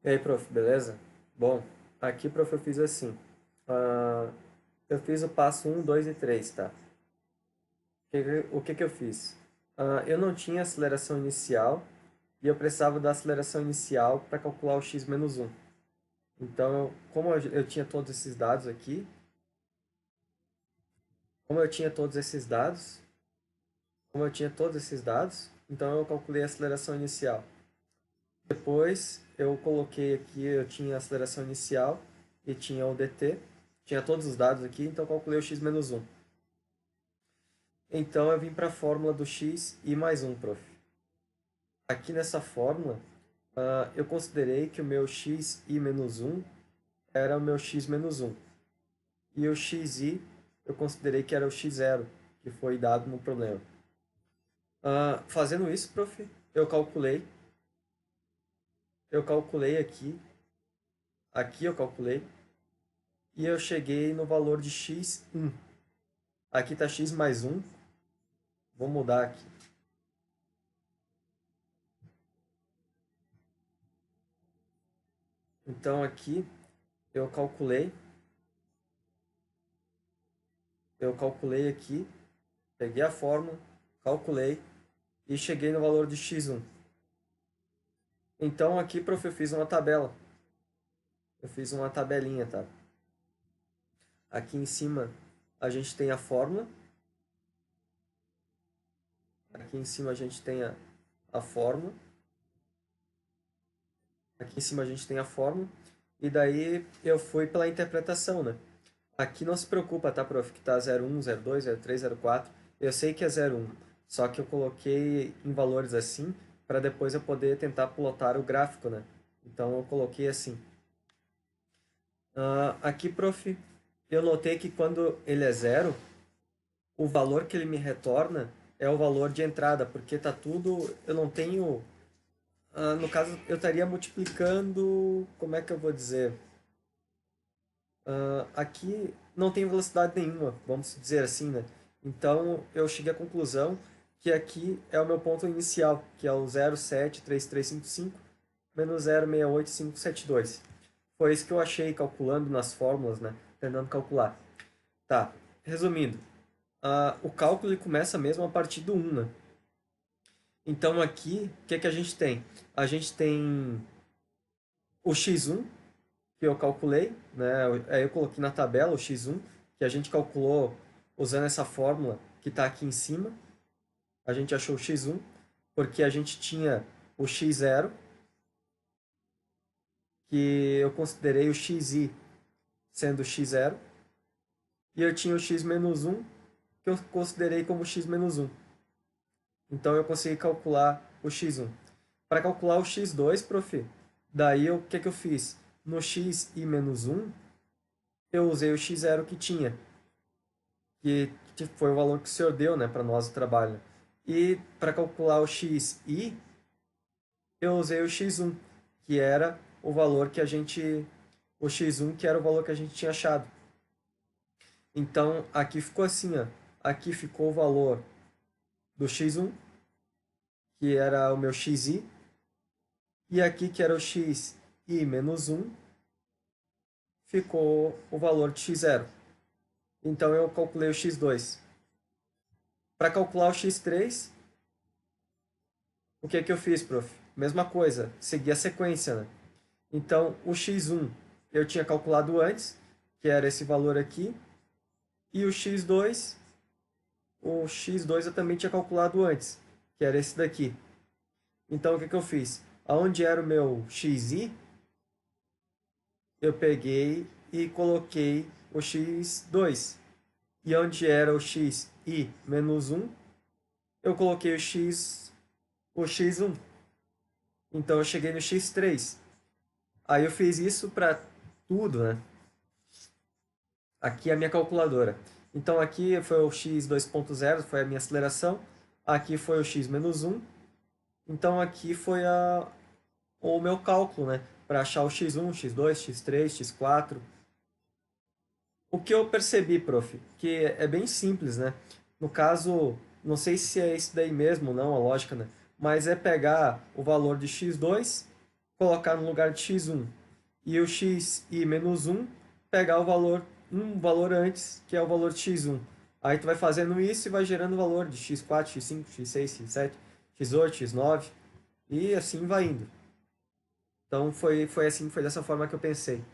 E aí, prof, beleza? Bom, aqui, prof, eu fiz assim. Ah, eu fiz o passo um, 2 e 3, tá? O que que eu fiz? Eu não tinha aceleração inicial e eu precisava da aceleração inicial para calcular o x menos um. Então, como eu tinha todos esses dados aqui, como eu tinha todos esses dados, como eu tinha todos esses dados, então eu calculei a aceleração inicial. Depois eu coloquei aqui, eu tinha a aceleração inicial e tinha o dt, tinha todos os dados aqui, então eu calculei o x menos um. Então eu vim para a fórmula do x e mais um, prof. Aqui nessa fórmula, eu considerei que o meu x i menos um era o meu x menos um. E o xi eu considerei que era o x zero, que foi dado no problema. Fazendo isso, prof, eu calculei aqui eu calculei, e eu cheguei no valor de x1. Aqui está x mais um. Vou mudar aqui. Então aqui eu calculei, aqui, peguei a fórmula, calculei e cheguei no valor de x1. Então aqui, prof, eu fiz uma tabela. Eu fiz uma tabelinha, tá? Aqui em cima a gente tem a fórmula. Aqui em cima a gente tem a fórmula. Aqui em cima a gente tem a fórmula. E daí eu fui pela interpretação, né? Aqui não se preocupa, tá, prof? Que tá 01, 02, 03, 04. Eu sei que é 01. Só que eu coloquei em valores assim para depois eu poder tentar plotar o gráfico, né? Então eu coloquei assim. Aqui, prof, eu notei que quando ele é zero, o valor que ele me retorna é o valor de entrada, porque tá tudo, eu não tenho, no caso, eu estaria multiplicando, como é que eu vou dizer? Aqui não tem velocidade nenhuma, vamos dizer assim, né? Então eu cheguei à conclusão que aqui é o meu ponto inicial, que é o 0,73355 menos 0,68572. Foi isso que eu achei calculando nas fórmulas, né? Tentando calcular. Tá, resumindo, o cálculo ele começa mesmo a partir do 1, né? Então aqui, o que, que a gente tem? A gente tem o x1, que eu calculei, né? Aí eu coloquei na tabela o x1, que a gente calculou usando essa fórmula que está aqui em cima. A gente achou o x1, porque a gente tinha o x0, que eu considerei o xi sendo x0, e eu tinha o x menos 1, que eu considerei como x menos 1. Então eu consegui calcular o x1. Para calcular o x2, prof, daí o que, que eu fiz? No x e menos 1, eu usei o x0 que tinha, que foi o valor que o senhor deu, né, para nós do trabalho. E para calcular o xi, eu usei o x1, que era o valor que a gente, o x1 que era o valor que a gente tinha achado. Então aqui ficou assim, ó. Aqui ficou o valor do x1, que era o meu xi, e aqui que era o xi menos 1, ficou o valor de x0. Então eu calculei o x2. Para calcular o x3, o que que eu fiz, prof? Mesma coisa, segui a sequência, né? Então, o x1 eu tinha calculado antes, que era esse valor aqui, e o x2 eu também tinha calculado antes, que era esse daqui. Então, o que que eu fiz? Aonde era o meu xi, eu peguei e coloquei o x2. E onde era o xi menos 1, eu coloquei o x1. Então, eu cheguei no x3. Aí eu fiz isso para tudo, né? Aqui é a minha calculadora. Então aqui foi o x 2.0, foi a minha aceleração. Aqui foi o x menos 1. Então aqui foi o meu cálculo, né? Para achar o x1, x2, x3, x4. O que eu percebi, prof, que é bem simples, né? No caso, não sei se é isso daí mesmo, não, a lógica, né? Mas é pegar o valor de x2, colocar no lugar de x1 e o xi menos 1 pegar um valor antes, que é o valor de x1. Aí tu vai fazendo isso e vai gerando o valor de x4, x5, x6, x7, x8, x9 e assim vai indo. Então foi dessa forma que eu pensei.